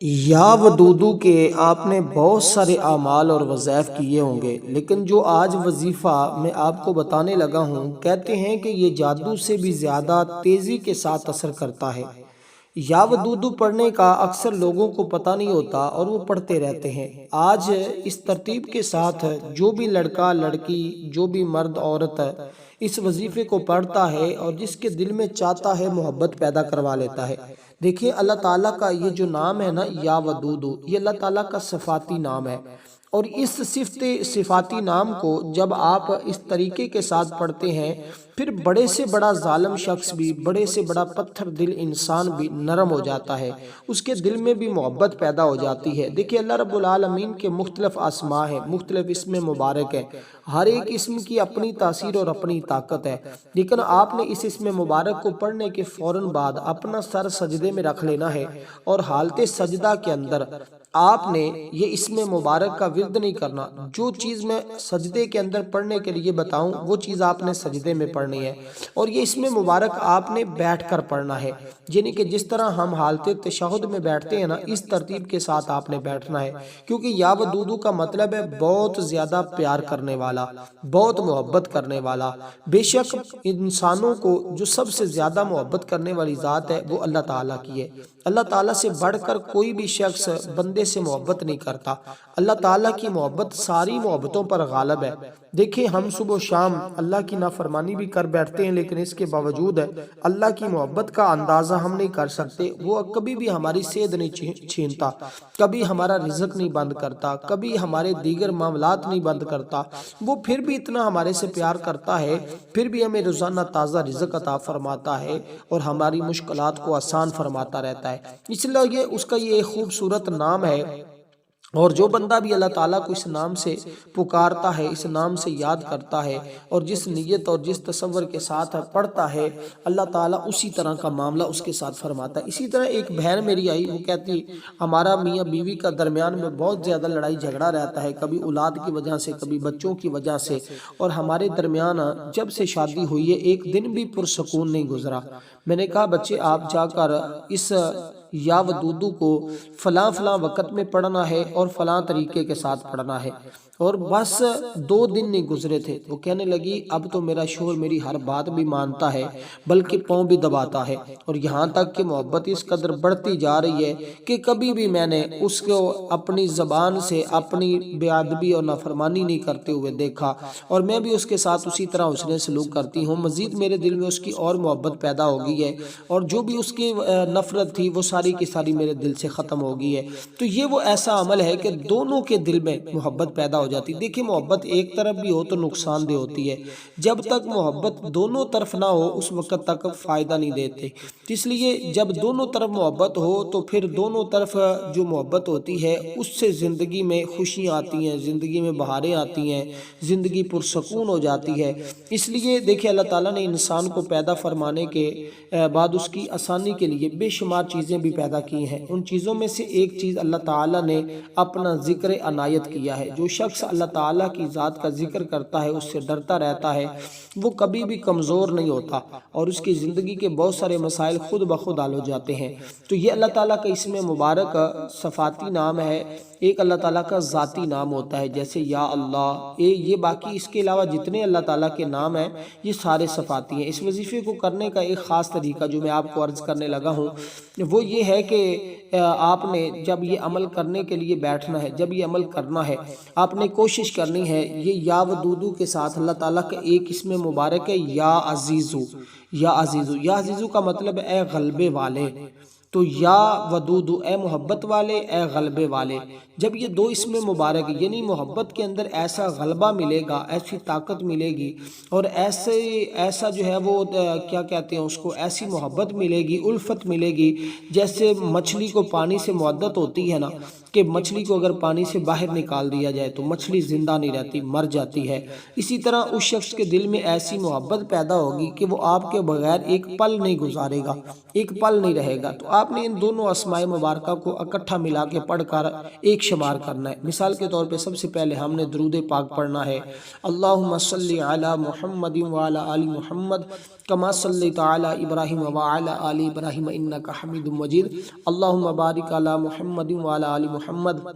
یا ودودو کے آپ نے بہت سارے اعمال اور وظائف کیے ہوں گے، لیکن جو آج وظیفہ میں آپ کو بتانے لگا ہوں، کہتے ہیں کہ یہ جادو سے بھی زیادہ تیزی کے ساتھ اثر کرتا ہے۔ یا ودودو پڑھنے کا اکثر لوگوں کو پتہ نہیں ہوتا اور وہ پڑھتے رہتے ہیں۔ آج اس ترتیب کے ساتھ جو بھی لڑکا لڑکی، جو بھی مرد عورت اس وظیفے کو پڑھتا ہے اور جس کے دل میں چاہتا ہے محبت پیدا کروا لیتا ہے۔ دیکھیں اللہ تعالیٰ کا یہ جو نام ہے نا یا ودودو، یہ اللہ تعالیٰ کا صفاتی نام ہے، اور اس صفاتی نام کو جب آپ اس طریقے کے ساتھ پڑھتے ہیں، پھر بڑے سے بڑا ظالم شخص بھی، بڑے سے بڑا پتھر دل انسان بھی نرم ہو جاتا ہے، اس کے دل میں بھی محبت پیدا ہو جاتی ہے۔ دیکھیں اللہ رب العالمین کے مختلف اسماء ہیں، مختلف اسم مبارک ہیں، ہر ایک اسم کی اپنی تاثیر اور اپنی طاقت ہے، لیکن آپ نے اس اسم مبارک کو پڑھنے کے فوراً بعد اپنا سر سجدے میں رکھ لینا ہے، اور حالت سجدہ کے اندر آپ نے یہ اسم مبارک کا ورد نہیں کرنا۔ جو چیز میں سجدے کے اندر پڑھنے کے لیے بتاؤں وہ چیز آپ نے سجدے میں پڑھنی ہے، اور یہ اسم مبارک آپ نے بیٹھ کر پڑھنا ہے، یعنی کہ جس طرح ہم حالت تشہد میں بیٹھتے ہیں نا، اس ترتیب کے ساتھ آپ نے بیٹھنا ہے، کیونکہ یا ودودو کا مطلب ہے بہت زیادہ پیار کرنے والا، بہت محبت کرنے والا۔ بے شک انسانوں کو جو سب سے زیادہ محبت کرنے والی ذات ہے وہ اللہ تعالیٰ کی ہے۔ اللہ تعالیٰ سے بڑھ کر کوئی بھی شخص بندے سے محبت نہیں کرتا۔ اللہ تعالیٰ کی محبت ساری محبتوں پر غالب ہے۔ دیکھیں ہم صبح و شام اللہ کی نافرمانی بھی کر بیٹھتے ہیں، لیکن اس کے باوجود اللہ کی محبت کا اندازہ ہم نہیں کر سکتے۔ وہ کبھی بھی ہماری صحت نہیں چھینتا، کبھی ہمارا رزق نہیں بند کرتا، کبھی ہمارے دیگر معاملات نہیں بند کرتا، وہ پھر بھی اتنا ہمارے سے پیار کرتا ہے، پھر بھی ہمیں روزانہ تازہ رزق عطا فرماتا ہے اور ہماری مشکلات کو آسان فرماتا رہتا ہے۔ اس لیے اس کا یہ خوبصورت نام ہے، اور جو بندہ بھی اللہ تعالیٰ کو اس نام سے پکارتا ہے، اس نام سے یاد کرتا ہے، اور جس نیت اور جس تصور کے ساتھ پڑھتا ہے، اللہ تعالیٰ اسی طرح کا معاملہ اس کے ساتھ فرماتا ہے۔ اسی طرح ایک بہن میری آئی، وہ کہتی ہمارا میاں بیوی کا درمیان میں بہت زیادہ لڑائی جھگڑا رہتا ہے، کبھی اولاد کی وجہ سے، کبھی بچوں کی وجہ سے، اور ہمارے درمیان جب سے شادی ہوئی ہے ایک دن بھی پرسکون نہیں گزرا۔ میں نے کہا بچے آپ جا کر اس یا ودودو کو فلاں فلاں وقت میں پڑھنا ہے اور فلاں طریقے کے ساتھ پڑھنا ہے، اور بس 2 دن نہیں گزرے تھے، وہ کہنے لگی اب تو میرا شوہر میری ہر بات بھی مانتا ہے بلکہ پاؤں بھی دباتا ہے، اور یہاں تک کہ محبت اس قدر بڑھتی جا رہی ہے کہ کبھی بھی میں نے اس کو اپنی زبان سے اپنی بے ادبی اور نافرمانی نہیں کرتے ہوئے دیکھا، اور میں بھی اس کے ساتھ اسی طرح حسن سلوک کرتی ہوں۔ مزید میرے دل میں اس کی اور محبت پیدا ہو گئی ہے، اور جو بھی اس کی نفرت تھی وہ ساری کی ساری میرے دل سے ختم ہو گئی ہے۔ تو یہ وہ ایسا عمل ہے کہ دونوں کے دل میں محبت پیدا ہو جاتی۔ دیکھیں محبت ایک طرف بھی ہو تو نقصان دہ ہوتی ہے، جب تک محبت دونوں طرف نہ ہو اس وقت تک فائدہ نہیں دیتے۔ اس لیے جب دونوں طرف محبت ہو تو پھر دونوں طرف جو محبت ہوتی ہے اس سے زندگی میں خوشیاں آتی ہیں، زندگی میں بہاریں آتی ہیں، زندگی پرسکون ہو جاتی ہے۔ اس لیے دیکھیں اللہ تعالیٰ نے انسان کو پیدا فرمانے کے بعد اس کی آسانی کے لیے بے شمار چیزیں بھی پیدا کی ہیں۔ ان چیزوں میں سے ایک چیز اللہ تعالیٰ نے اپنا ذکر عنایت کیا ہے۔ جو شخص اللہ تعالیٰ کی ذات کا ذکر کرتا ہے، اس سے ڈرتا رہتا ہے، وہ کبھی بھی کمزور نہیں ہوتا، اور اس کی زندگی کے بہت سارے مسائل خود بخود حل ہو جاتے ہیں۔ تو یہ اللہ تعالیٰ کا اسم مبارک صفاتی نام ہے۔ ایک اللہ تعالیٰ کا ذاتی نام ہوتا ہے جیسے یا اللہ، یہ باقی اس کے علاوہ جتنے اللہ تعالیٰ کے نام ہیں یہ سارے صفاتی ہیں۔ اس وظیفے کو کرنے کا ایک خاص طریقہ جو میں آپ کو عرض کرنے لگا ہوں وہ یہ ہے کہ آپ نے جب یہ عمل کرنے کے لیے بیٹھنا ہے، جب یہ عمل کرنا ہے، آپ نے کوشش کرنی ہے یہ یا ودودو کے ساتھ اللہ تعالیٰ کا ایک اسم مبارک ہے یا عزیزو۔ یا عزیزو، یا عزیزو کا مطلب اے غلبے والے، تو یا ودودو اے محبت والے، اے غلبے والے۔ جب یہ 2 اسم مبارک یعنی محبت کے اندر ایسا غلبہ ملے گا، ایسی طاقت ملے گی، اور ایسا جو ہے وہ کیا کہتے ہیں اس کو، ایسی محبت ملے گی، الفت ملے گی، جیسے مچھلی کو پانی سے محبت ہوتی ہے نا، کہ مچھلی کو اگر پانی سے باہر نکال دیا جائے تو مچھلی زندہ نہیں رہتی، مر جاتی ہے۔ اسی طرح اس شخص کے دل میں ایسی محبت پیدا ہوگی کہ وہ آپ کے بغیر ایک پل نہیں گزارے گا، ایک پل نہیں رہے گا۔ تو آپ نے ان دونوں اسماء مبارکہ کو اکٹھا ملا کے پڑھ کر ایک شمار کرنا ہے۔ مثال کے طور پہ سب سے پہلے ہم نے درود پاک پڑھنا ہے، اللہم صلی علی محمد وعلی آل محمد کما صلیت علی ابراہیم وعلی آل ابراہیم انک حمید مجید، اللہم بارک علی محمد وعلی آل محمد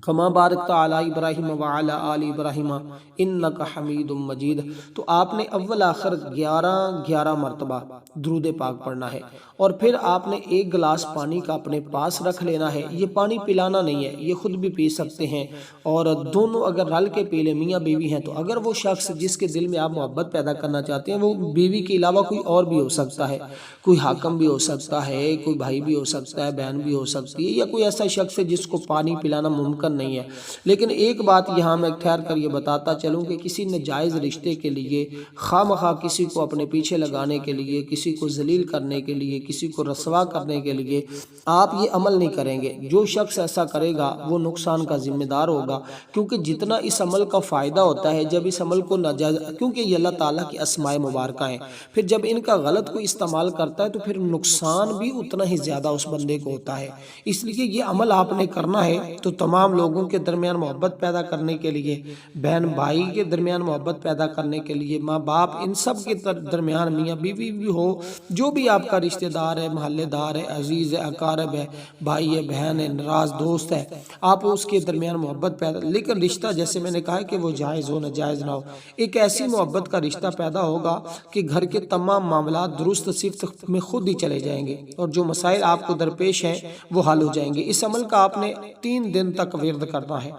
کما بارکت علی ابراہیم وعلی آل ابراہیم انک حمید مجید۔ تو آپ نے اول آخر 11 مرتبہ درود پاک پڑھنا ہے، اور پھر آپ نے ایک گلاس پانی کا اپنے پاس رکھ لینا ہے۔ یہ پانی پلانا نہیں ہے، یہ خود بھی پی سکتے ہیں، اور دونوں اگر رل کے پی لیں، میاں بیوی ہیں تو اگر وہ شخص جس کے دل میں آپ محبت پیدا کرنا چاہتے ہیں وہ بیوی کے علاوہ کوئی اور بھی ہو سکتا ہے، کوئی حاکم بھی ہو سکتا ہے، کوئی بھائی بھی ہو سکتا ہے، بہن بھی ہو سکتی ہے، یا کوئی ایسا شخص ہے جس کو پانی پلانا ممکن نہیں ہے۔ لیکن ایک بات یہاں میں ٹھہر کر یہ بتاتا چلوں کہ کسی ناجائز رشتے کے لیے خواہ مخواہ کسی کو اپنے پیچھے لگانے کے لیے، کسی کو ذلیل کرنے کے لیے، کسی کو رسوا کرنے کے لیے آپ یہ عمل نہیں کریں گے۔ جو شخص ایسا کرے گا وہ نقصان کا ذمہ دار ہوگا، کیونکہ جتنا اس عمل کا فائدہ ہوتا ہے جب اس عمل کو ناجائز، کیونکہ یہ اللہ تعالیٰ کی اسماء مبارکہ ہیں، پھر جب ان کا غلط کوئی استعمال کرتا ہے تو پھر نقصان بھی اتنا ہی زیادہ اس بندے کو ہوتا ہے۔ اس لیے یہ عمل آپ نے کرنا ہے تو تمام لوگوں کے درمیان محبت پیدا کرنے کے لیے، بہن بھائی کے درمیان محبت پیدا کرنے کے لیے، ماں باپ ان سب کے درمیان، میاں بیوی بھی ہو، جو بھی آپ کا رشتہ دار ہے، محلے دار ہے، عزیز ہے، اقارب ہے، بھائی ہے، بہن ہے، ناراض دوست ہے، آپ اس کے درمیان محبت پیدا، لیکن رشتہ جیسے میں نے کہا ہے کہ وہ جائز ہو ناجائز نہ ہو، ایک ایسی محبت کا رشتہ پیدا ہوگا کہ گھر کے تمام معاملات درست صفت میں خود ہی چلے جائیں گے، اور جو مسائل آپ کو درپیش ہیں وہ حل ہو جائیں گے۔ اس عمل کا آپ نے 3 دن تک ورد کرنا ہے،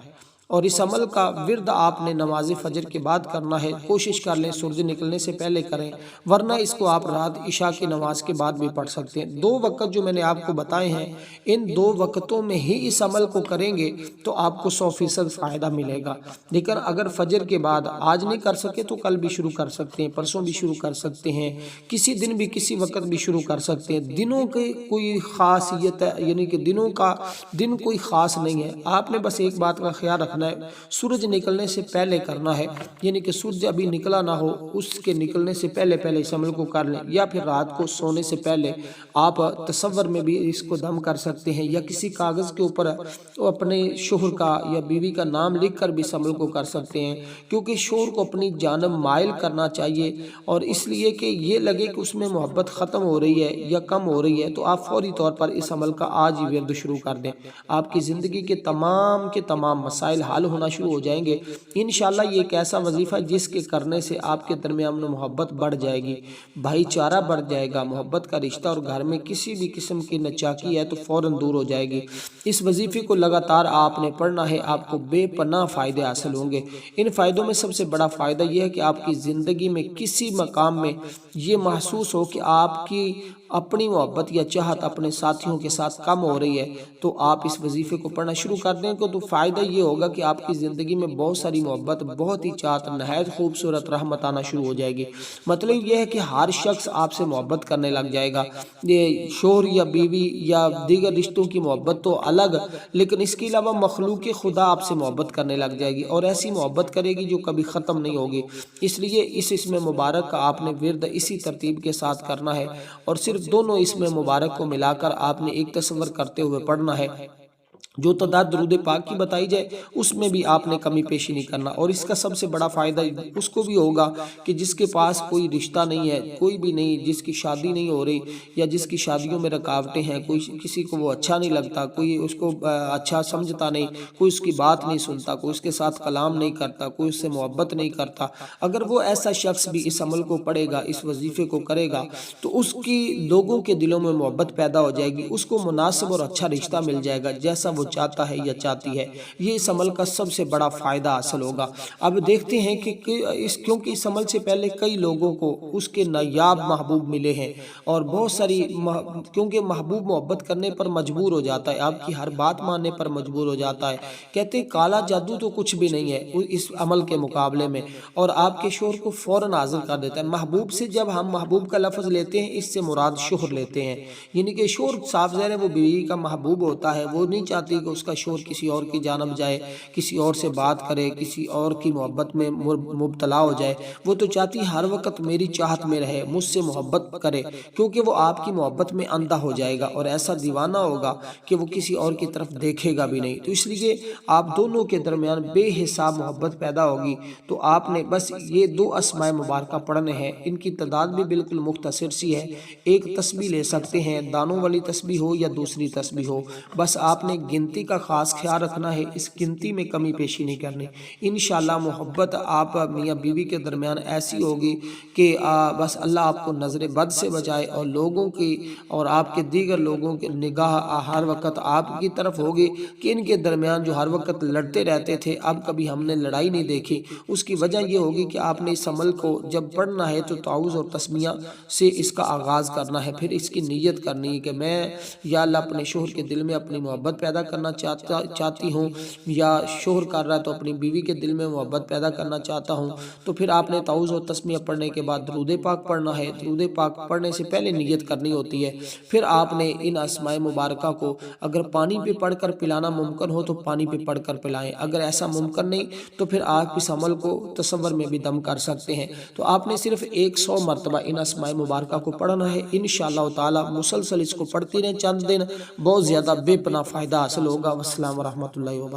اور اس عمل کا ورد آپ نے نماز فجر کے بعد کرنا ہے۔ کوشش کر لیں سورج نکلنے سے پہلے کریں، ورنہ اس کو آپ رات عشاء کی نماز کے بعد بھی پڑھ سکتے ہیں۔ 2 وقت جو میں نے آپ کو بتائے ہیں، ان 2 وقتوں میں ہی اس عمل کو کریں گے تو آپ کو 100% فائدہ ملے گا۔ لیکن اگر فجر کے بعد آج نہیں کر سکے تو کل بھی شروع کر سکتے ہیں، پرسوں بھی شروع کر سکتے ہیں، کسی دن بھی کسی وقت بھی شروع کر سکتے ہیں۔ دنوں کی کوئی خاصیت ہے، یعنی کہ دنوں کا دن کوئی خاص نہیں ہے۔ آپ نے بس ایک بات کا خیال رکھنا ہے، سورج نکلنے سے پہلے کرنا ہے، یعنی کہ سورج ابھی نکلا نہ ہو، اس کے نکلنے سے پہلے اس عمل کو کر لیں، یا پھر رات کو سونے سے پہلے آپ تصور میں بھی اس کو دم کر سکتے ہیں، یا کسی کاغذ کے اوپر اپنے شوہر کا یا بیوی کا نام لکھ کر بھی اس عمل کو کر سکتے ہیں، کیونکہ شوہر کو اپنی جانب مائل کرنا چاہیے، اور اس لیے کہ یہ لگے کہ اس میں محبت ختم ہو رہی ہے یا کم ہو رہی ہے تو آپ فوری طور پر اس عمل کا آج ہی ورد شروع کر دیں۔ آپ کی زندگی کے تمام مسائل حل ہونا شروع ہو جائیں گے۔ انشاءاللہ یہ ایک ایسا وظیفہ جس کے کرنے سے آپ کے درمیان میں محبت بڑھ جائے گی، بھائی چارہ بڑھ جائے گا، محبت کا رشتہ اور گھر میں کسی بھی قسم کی نچاکی ہے تو فوراً دور ہو جائے گی۔ اس وظیفے کو لگاتار آپ نے پڑھنا ہے، آپ کو بے پناہ فائدے حاصل ہوں گے۔ ان فائدوں میں سب سے بڑا فائدہ یہ ہے کہ آپ کی زندگی میں کسی مقام میں یہ محسوس ہو کہ آپ کی اپنی محبت یا چاہت اپنے ساتھیوں کے ساتھ کم ہو رہی ہے، تو آپ اس وظیفے کو پڑھنا شروع کر دیں تو فائدہ یہ ہوگا کہ آپ کی زندگی میں بہت ساری محبت، بہت ہی چاہت، نہایت خوبصورت رحمت آنا شروع ہو جائے گی۔ مطلب یہ ہے کہ ہر شخص آپ سے محبت کرنے لگ جائے گا۔ یہ شوہر یا بیوی یا دیگر رشتوں کی محبت تو الگ، لیکن اس کے علاوہ مخلوق خدا آپ سے محبت کرنے لگ جائے گی، اور ایسی محبت کرے گی جو کبھی ختم نہیں ہوگی۔ اس لیے اس اسم مبارک کا آپ نے ورد اسی ترتیب کے ساتھ کرنا ہے، اور صرف دونوں اسم مبارک کو ملا کر آپ نے ایک تصور کرتے ہوئے پڑھنا ہے۔ جو تعداد درود پاک کی بتائی جائے اس میں بھی آپ نے کمی پیشی نہیں کرنا، اور اس کا سب سے بڑا فائدہ اس کو بھی ہوگا کہ جس کے پاس کوئی رشتہ نہیں ہے، کوئی بھی نہیں، جس کی شادی نہیں ہو رہی یا جس کی شادیوں میں رکاوٹیں ہیں، کوئی کسی کو وہ اچھا نہیں لگتا، کوئی اس کو اچھا سمجھتا نہیں، کوئی اس کی بات نہیں سنتا، کوئی اس کے ساتھ کلام نہیں کرتا، کوئی اس سے محبت نہیں کرتا، اگر وہ ایسا شخص بھی اس عمل کو پڑھے گا، اس وظیفے کو کرے گا تو اس کی لوگوں کے دلوں میں محبت پیدا ہو جائے گی، اس کو مناسب اور اچھا رشتہ مل جائے گا جیسا وہ چاہتا ہے یا چاہتی ہے۔ یہ اس عمل کا سب سے بڑا فائدہ حاصل ہوگا۔ اب دیکھتے ہیں کہ کیونکہ اس عمل سے پہلے کئی لوگوں کو اس کے نایاب محبوب ملے ہیں، اور بہت ساری کیونکہ محبوب محبت کرنے پر مجبور ہو جاتا ہے، آپ کی ہر بات ماننے پر مجبور ہو جاتا ہے، کہتے ہیں کالا جادو تو کچھ بھی نہیں ہے اس عمل کے مقابلے میں، اور آپ کے شوہر کو فوراً حاضر کر دیتا ہے۔ محبوب سے جب ہم محبوب کا لفظ لیتے ہیں اس سے مراد شوہر لیتے ہیں، یعنی کہ شوہر صاف ظاہر ہے وہ بیوی کا محبوب ہوتا ہے، وہ نہیں چاہتا چاہتی کہ اس کا شوہر کسی اور کی جانب جائے، کسی اور سے بات کرے، کسی اور کی محبت میں مبتلا ہو جائے۔ وہ تو چاہتی ہر وقت میری چاہت میں رہے، مجھ سے محبت کرے، کیونکہ وہ آپ کی محبت میں اندھا ہو جائے گا اور ایسا دیوانہ ہوگا کہ وہ کسی اور کی طرف دیکھے گا بھی نہیں۔ تو اس لیے آپ دونوں کے درمیان بے حساب محبت پیدا ہوگی۔ تو آپ نے بس یہ 2 اسماء مبارکہ پڑھنے ہیں، ان کی تعداد بھی بالکل مختصر سی ہے، ایک تسبیح لے سکتے ہیں، دانوں والی تسبیح ہو یا دوسری تسبیح ہو، بس آپ نے گنتی کا خاص خیال رکھنا ہے، اس گنتی میں کمی پیشی نہیں کرنی۔ انشاءاللہ محبت آپ میاں بیوی کے درمیان ایسی ہوگی کہ بس اللہ آپ کو نظر بد سے بچائے، اور لوگوں کی اور آپ کے دیگر لوگوں کی نگاہ ہر وقت آپ کی طرف ہوگی کہ ان کے درمیان جو ہر وقت لڑتے رہتے تھے اب کبھی ہم نے لڑائی نہیں دیکھی۔ اس کی وجہ یہ ہوگی کہ آپ نے اس عمل کو جب پڑھنا ہے تو تعوذ اور تسمیہ سے اس کا آغاز کرنا ہے، پھر اس کی نیت کرنی ہے کہ میں یا اللہ اپنے شوہر کے دل میں اپنی محبت پیدا کرنا چاہتی ہوں، یا شوہر کر رہا ہے تو اپنی بیوی کے دل میں محبت پیدا کرنا چاہتا ہوں۔ تو پھر آپ نے تعوذ اور تسمیہ پڑھنے کے بعد درود پاک پڑھنا ہے۔ درود پاک پڑھنے سے پہلے نیت کرنی ہوتی ہے۔ پھر آپ نے ان اسماء مبارکہ کو اگر پانی پہ پڑھ کر پلانا ممکن ہو تو پانی پہ پڑھ کر پلائیں، اگر ایسا ممکن نہیں تو پھر آپ اس عمل کو تصور میں بھی دم کر سکتے ہیں۔ تو آپ نے صرف 100 مرتبہ ان اسماء مبارکہ کو پڑھنا ہے۔ انشاءاللہ تعالی مسلسل اس کو پڑھتی رہیں چند دن، بہت زیادہ بے پناہ فائدہ حاصل ہوگا۔ والسلام ورحمۃ اللہ وبرکاتہ۔